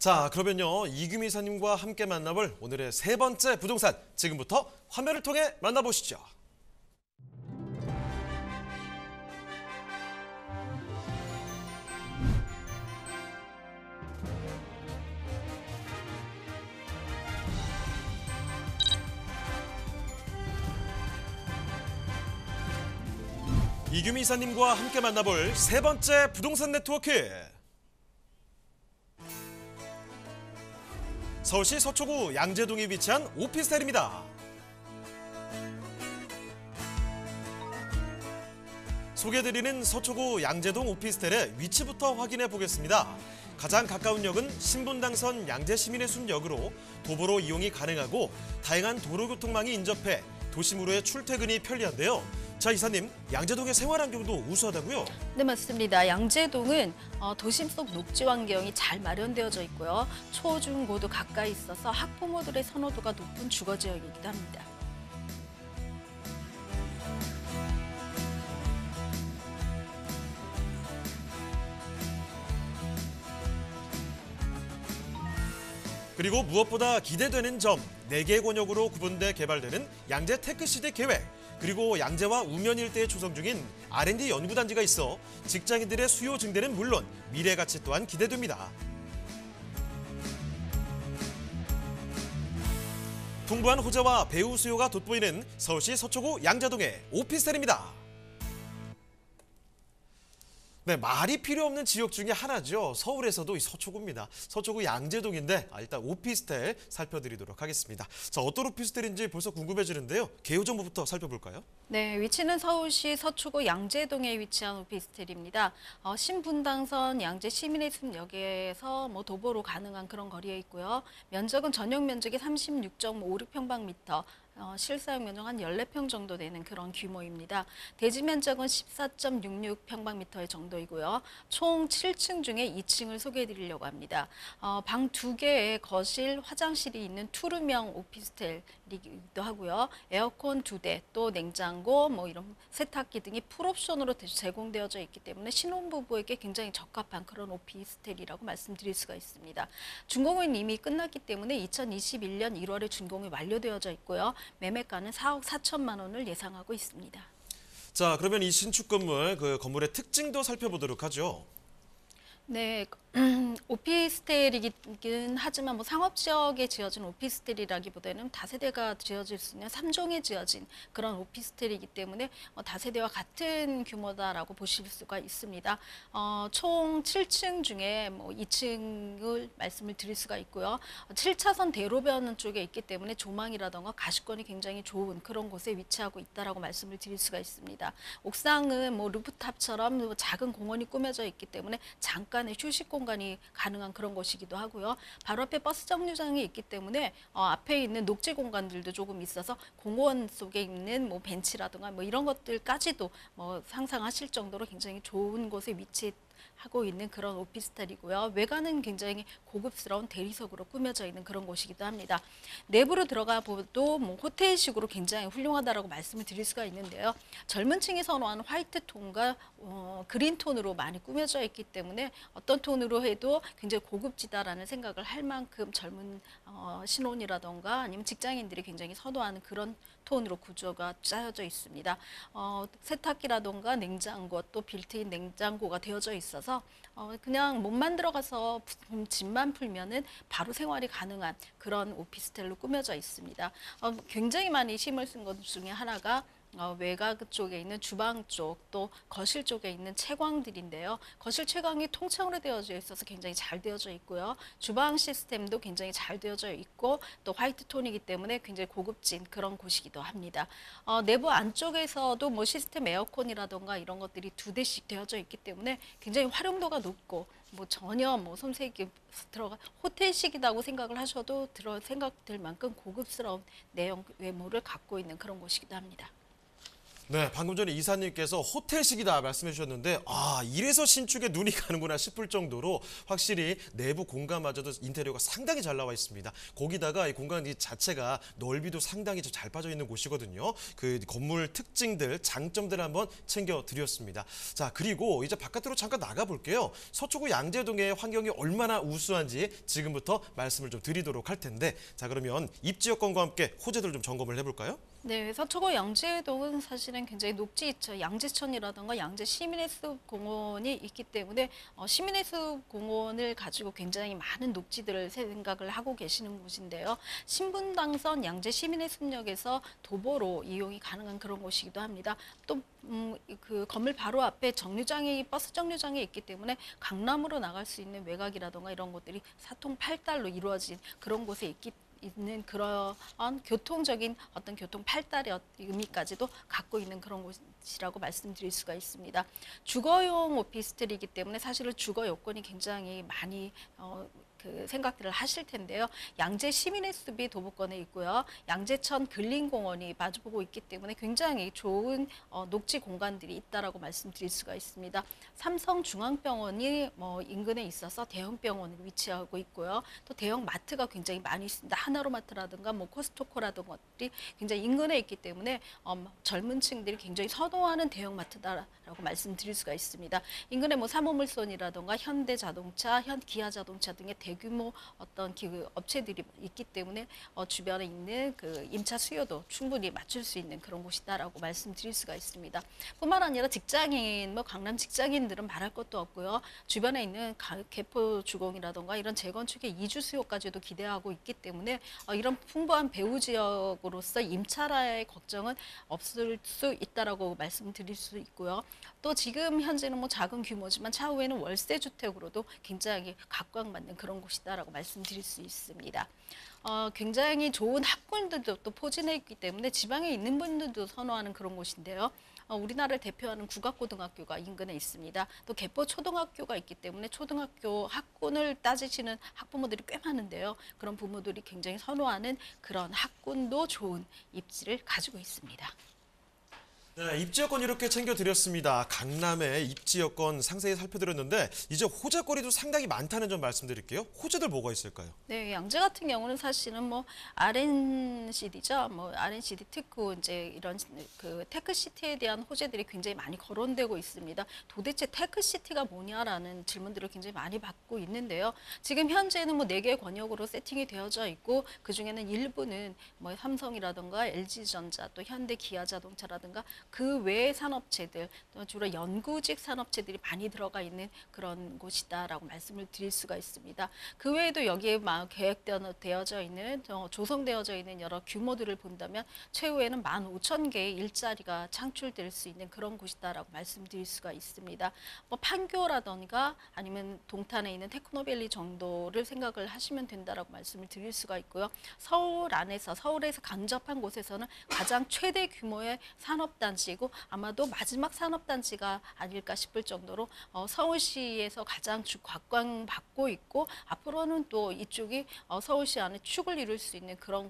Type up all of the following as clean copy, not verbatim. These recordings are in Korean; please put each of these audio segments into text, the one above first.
자, 그러면요. 이규미 이사님과 함께 만나볼 오늘의 세 번째 부동산, 지금부터 화면을 통해 만나보시죠. 이규미 이사님과 함께 만나볼 세 번째 부동산 네트워크. 서울시 서초구 양재동에 위치한 오피스텔입니다. 소개해드리는 서초구 양재동 오피스텔의 위치부터 확인해 보겠습니다. 가장 가까운 역은 신분당선 양재시민의 숲역으로 도보로 이용이 가능하고 다양한 도로교통망이 인접해 도심으로의 출퇴근이 편리한데요. 자, 이사님, 양재동의 생활환경도 우수하다고요? 네, 맞습니다. 양재동은 도심 속 녹지 환경이 잘 마련되어져 있고요. 초, 중, 고도 가까이 있어서 학부모들의 선호도가 높은 주거 지역이기도 합니다. 그리고 무엇보다 기대되는 점, 4개 권역으로 구분돼 개발되는 양재 테크시티 계획, 그리고 양재와 우면 일대에 조성 중인 R&D 연구단지가 있어 직장인들의 수요 증대는 물론 미래 가치 또한 기대됩니다. 풍부한 호재와 배우 수요가 돋보이는 서울시 서초구 양재동의 오피스텔입니다. 네, 말이 필요 없는 지역 중에 하나죠. 서울에서도 이 서초구입니다. 서초구 양재동인데 일단 오피스텔 살펴드리도록 하겠습니다. 자, 어떤 오피스텔인지 벌써 궁금해지는데요. 개요 정보부터 살펴볼까요? 네, 위치는 서울시 서초구 양재동에 위치한 오피스텔입니다. 신분당선 양재 시민의 숲역에서 도보로 가능한 그런 거리에 있고요. 면적은 전용 면적이 36.56평방미터, 실사용 면적 한 14평 정도 되는 그런 규모입니다. 대지 면적은 14.66평방미터 정도이고요. 총 7층 중에 2층을 소개해 드리려고 합니다. 방 2개에 거실, 화장실이 있는 투룸형 오피스텔이기도 하고요. 에어컨 2대, 또 냉장고, 이런 세탁기 등이 풀옵션으로 제공되어져 있기 때문에 신혼부부에게 굉장히 적합한 그런 오피스텔이라고 말씀드릴 수가 있습니다. 준공은 이미 끝났기 때문에 2021년 1월에 준공이 완료되어져 있고요. 매매가는 4억 4천만 원을 예상하고 있습니다. 자, 그러면 이 신축 건물, 그 건물의 특징도 살펴보도록 하죠. 네, 오피스텔이긴 하지만 상업지역에 지어진 오피스텔이라기보다는 다세대가 지어질 수 있는 3종에 지어진 그런 오피스텔이기 때문에 다세대와 같은 규모다라고 보실 수가 있습니다. 총 7층 중에 2층을 말씀을 드릴 수가 있고요. 7차선 대로변 쪽에 있기 때문에 조망이라던가 가시권이 굉장히 좋은 그런 곳에 위치하고 있다라고 말씀을 드릴 수가 있습니다. 옥상은 루프탑처럼 작은 공원이 꾸며져 있기 때문에 잠깐의 휴식 공간이 가능한 그런 곳이기도 하고요. 바로 앞에 버스 정류장이 있기 때문에 앞에 있는 녹지 공간들도 조금 있어서 공원 속에 있는 벤치라든가 이런 것들까지도 상상하실 정도로 굉장히 좋은 곳에 위치하고 있는 그런 오피스텔이고요. 외관은 굉장히 고급스러운 대리석으로 꾸며져 있는 그런 곳이기도 합니다. 내부로 들어가 봐도 호텔식으로 굉장히 훌륭하다라고 말씀을 드릴 수가 있는데요. 젊은 층이 선호하는 화이트 톤과 그린 톤으로 많이 꾸며져 있기 때문에 어떤 톤으로 해도 굉장히 고급지다라는 생각을 할 만큼 젊은 신혼이라던가 아니면 직장인들이 굉장히 선호하는 그런 톤으로 구조가 짜여져 있습니다. 세탁기라던가 냉장고, 또 빌트인 냉장고가 되어져 있어서 그냥 몸만 들어가서 짐만 풀면은 바로 생활이 가능한 그런 오피스텔로 꾸며져 있습니다. 굉장히 많이 힘을 쓴 것 중에 하나가 외곽 쪽에 있는 주방 쪽, 또 거실 쪽에 있는 채광들인데요. 거실 채광이 통창으로 되어져 있어서 굉장히 잘 되어져 있고요. 주방 시스템도 굉장히 잘 되어져 있고 또 화이트 톤이기 때문에 굉장히 고급진 그런 곳이기도 합니다. 내부 안쪽에서도 시스템 에어컨이라던가 이런 것들이 2대씩 되어져 있기 때문에 굉장히 활용도가 높고 전혀 손색이 들어가 호텔식이라고 생각을 하셔도 생각될 만큼 고급스러운 내용 외모를 갖고 있는 그런 곳이기도 합니다. 네, 방금 전에 이사님께서 호텔식이다 말씀해 주셨는데 이래서 신축에 눈이 가는구나 싶을 정도로 확실히 내부 공간마저도 인테리어가 상당히 잘 나와 있습니다. 거기다가 이 공간 자체가 넓이도 상당히 좀 잘 빠져 있는 곳이거든요. 그 건물 특징들, 장점들 한번 챙겨드렸습니다. 자, 그리고 이제 바깥으로 잠깐 나가볼게요. 서초구 양재동의 환경이 얼마나 우수한지 지금부터 말씀을 좀 드리도록 할 텐데, 자, 그러면 입지 여건과 함께 호재들 좀 점검을 해볼까요? 네, 서초구 양재동은 사실은 굉장히 녹지 있죠. 양재천이라든가 양재 시민의 숲 공원이 있기 때문에 시민의 숲 공원을 가지고 굉장히 많은 녹지들을 생각을 하고 계시는 곳인데요. 신분당선 양재 시민의 숲역에서 도보로 이용이 가능한 그런 곳이기도 합니다. 또 그 건물 바로 앞에 버스 정류장이 있기 때문에 강남으로 나갈 수 있는 외곽이라든가 이런 것들이 사통팔달로 이루어진 그런 곳에 있는 그런 교통적인 어떤 교통 발달의 의미까지도 갖고 있는 그런 곳이라고 말씀드릴 수가 있습니다. 주거용 오피스텔이기 때문에 사실은 주거 요건이 굉장히 많이 그 생각들을 하실 텐데요. 양재 시민의 숲이 도보권에 있고요. 양재천 근린공원이 마주보고 있기 때문에 굉장히 좋은 녹지 공간들이 있다라고 말씀드릴 수가 있습니다. 삼성중앙병원이 인근에 있어서 대형 병원이 위치하고 있고요. 또 대형 마트가 굉장히 많이 있습니다. 하나로마트라든가 코스트코라든가 것들이 굉장히 인근에 있기 때문에 젊은 층들이 굉장히 선호하는 대형 마트다라고 말씀드릴 수가 있습니다. 인근에 사모물선이라든가 현대자동차, 기아자동차 등의 대규모 어떤 기구 업체들이 있기 때문에 주변에 있는 그 임차 수요도 충분히 맞출 수 있는 그런 곳이다라고 말씀드릴 수가 있습니다. 뿐만 아니라 직장인, 강남 직장인들은 말할 것도 없고요. 주변에 있는 개포 주공이라든가 이런 재건축의 이주 수요까지도 기대하고 있기 때문에 이런 풍부한 배후 지역으로서 임차라의 걱정은 없을 수 있다라고 말씀드릴 수 있고요. 또 지금 현재는 작은 규모지만 차후에는 월세 주택으로도 굉장히 각광받는 그런 곳이다라고 말씀드릴 수 있습니다. 굉장히 좋은 학군들도 또 포진해 있기 때문에 지방에 있는 분들도 선호하는 그런 곳인데요. 우리나라를 대표하는 국악고등학교가 인근에 있습니다. 또 개포초등학교가 있기 때문에 초등학교 학군을 따지시는 학부모들이 꽤 많은데요. 그런 부모들이 굉장히 선호하는 그런 학군도 좋은 입지를 가지고 있습니다. 네, 입지 여건 이렇게 챙겨드렸습니다. 강남의 입지 여건 상세히 살펴드렸는데 이제 호재거리도 상당히 많다는 점 말씀드릴게요. 호재들 뭐가 있을까요? 네, 양재 같은 경우는 사실은 RNCD죠. RNCD 특구 이제 이런 그 테크시티에 대한 호재들이 굉장히 많이 거론되고 있습니다. 도대체 테크시티가 뭐냐라는 질문들을 굉장히 많이 받고 있는데요. 지금 현재는 4개의 권역으로 세팅이 되어져 있고 그 중에는 일부는 삼성이라든가 LG전자 또 현대 기아자동차라든가 그 외의 산업체들, 주로 연구직 산업체들이 많이 들어가 있는 그런 곳이다라고 말씀을 드릴 수가 있습니다. 그 외에도 여기에 계획되어져 있는, 조성되어져 있는 여러 규모들을 본다면 최후에는 15,000개의 일자리가 창출될 수 있는 그런 곳이다라고 말씀드릴 수가 있습니다. 판교라든가 아니면 동탄에 있는 테크노밸리 정도를 생각을 하시면 된다라고 말씀을 드릴 수가 있고요. 서울에서 간접한 곳에서는 가장 최대 규모의 산업단지이고 아마도 마지막 산업단지가 아닐까 싶을 정도로 서울시에서 가장 각광받고 있고 앞으로는 또 이쪽이 서울시 안에 축을 이룰 수 있는 그런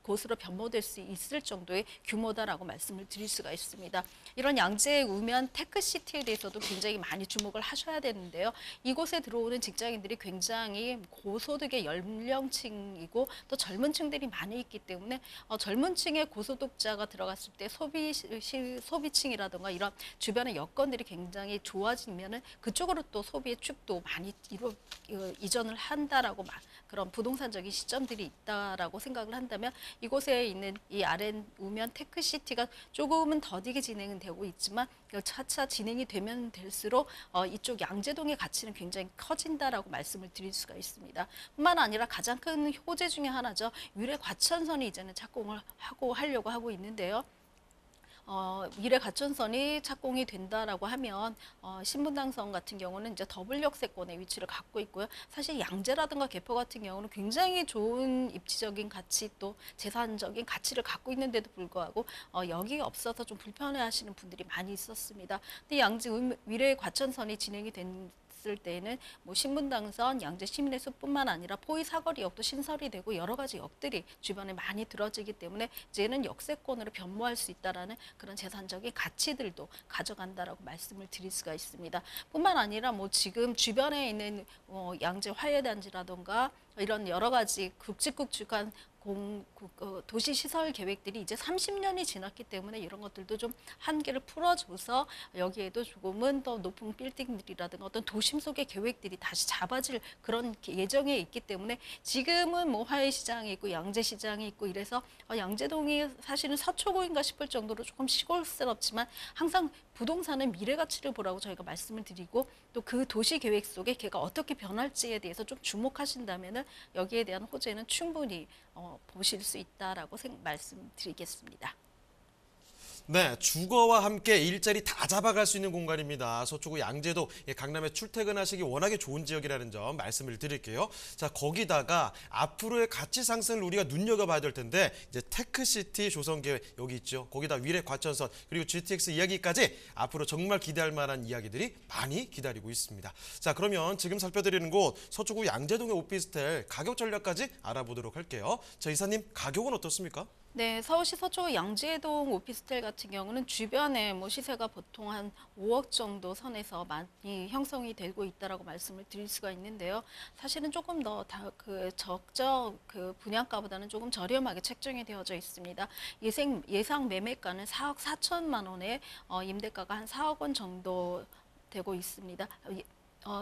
곳으로 변모될 수 있을 정도의 규모다라고 말씀을 드릴 수가 있습니다. 이런 양재 우면 테크시티에 대해서도 굉장히 많이 주목을 하셔야 되는데요. 이곳에 들어오는 직장인들이 굉장히 고소득의 연령층이고 또 젊은 층들이 많이 있기 때문에 젊은 층의 고소득자가 들어갔을 때 소비층이라든가 이런 주변의 여건들이 굉장히 좋아지면은 그쪽으로 또 소비의 축도 많이 이전을 한다라고 그런 부동산적인 시점들이 있다라고 생각을 한다면 이곳에 있는 이 우면 테크시티가 조금은 더디게 진행은 되고 있지만 차차 진행이 되면 될수록 이쪽 양재동의 가치는 굉장히 커진다라고 말씀을 드릴 수가 있습니다. 뿐만 아니라 가장 큰 호재 중에 하나죠. 위례 과천선이 이제는 착공을 하려고 하고 있는데요. 미래 가천선이 착공이 된다라고 하면 신분당선 같은 경우는 이제 더블 역세권의 위치를 갖고 있고요. 사실 양재라든가 개포 같은 경우는 굉장히 좋은 입지적인 가치 또 재산적인 가치를 갖고 있는데도 불구하고 여기가 없어서 좀 불편해하시는 분들이 많이 있었습니다. 근데 양재 미래 과천선이 진행이 된 봤을 때는 뭐 신분당선, 양재 시민의숲뿐만 아니라 포의 사거리역도 신설이 되고 여러 가지 역들이 주변에 많이 들어지기 때문에 이제는 역세권으로 변모할 수 있다라는 그런 재산적인 가치들도 가져간다라고 말씀을 드릴 수가 있습니다. 뿐만 아니라 뭐 지금 주변에 있는 양재 화훼단지라던가 이런 여러 가지 굵직굵직한 도시 시설 계획들이 이제 30년이 지났기 때문에 이런 것들도 좀 한계를 풀어줘서 여기에도 조금은 더 높은 빌딩들이라든가 어떤 도심 속의 계획들이 다시 잡아질 그런 예정에 있기 때문에 지금은 뭐 화훼시장이 있고 양재시장이 있고 이래서 양재동이 사실은 서초구인가 싶을 정도로 조금 시골스럽지만 항상 부동산은 미래 가치를 보라고 저희가 말씀을 드리고 또 그 도시 계획 속에 걔가 어떻게 변할지에 대해서 좀 주목하신다면은 여기에 대한 호재는 충분히 보실 수 있다라고 말씀드리겠습니다. 네, 주거와 함께 일자리 다 잡아갈 수 있는 공간입니다. 서초구 양재도 강남에 출퇴근하시기 워낙에 좋은 지역이라는 점 말씀을 드릴게요. 자, 거기다가 앞으로의 가치 상승을 우리가 눈여겨봐야 될 텐데 이제 테크시티 조성 계획 여기 있죠. 거기다 위례 과천선 그리고 GTX 이야기까지 앞으로 정말 기대할 만한 이야기들이 많이 기다리고 있습니다. 자, 그러면 지금 살펴드리는 곳 서초구 양재동의 오피스텔 가격 전략까지 알아보도록 할게요. 자, 이사님 가격은 어떻습니까? 네, 서울시 서초구 양재동 오피스텔 같은 경우는 주변에 뭐 시세가 보통 한 5억 정도 선에서 많이 형성이 되고 있다라고 말씀을 드릴 수가 있는데요. 사실은 조금 더 적정 분양가보다는 조금 저렴하게 책정이 되어져 있습니다. 예상 매매가는 4억 4천만 원에 임대가가 한 4억 원 정도 되고 있습니다.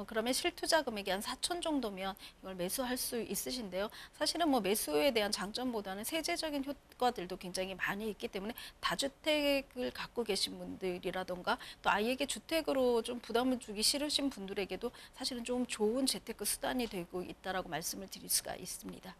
그러면 실투자 금액이 한 4천 정도면 이걸 매수할 수 있으신데요. 사실은 뭐 매수에 대한 장점보다는 세제적인 효과들도 굉장히 많이 있기 때문에 다주택을 갖고 계신 분들이라던가 또 아이에게 주택으로 좀 부담을 주기 싫으신 분들에게도 사실은 좀 좋은 재테크 수단이 되고 있다라고 말씀을 드릴 수가 있습니다.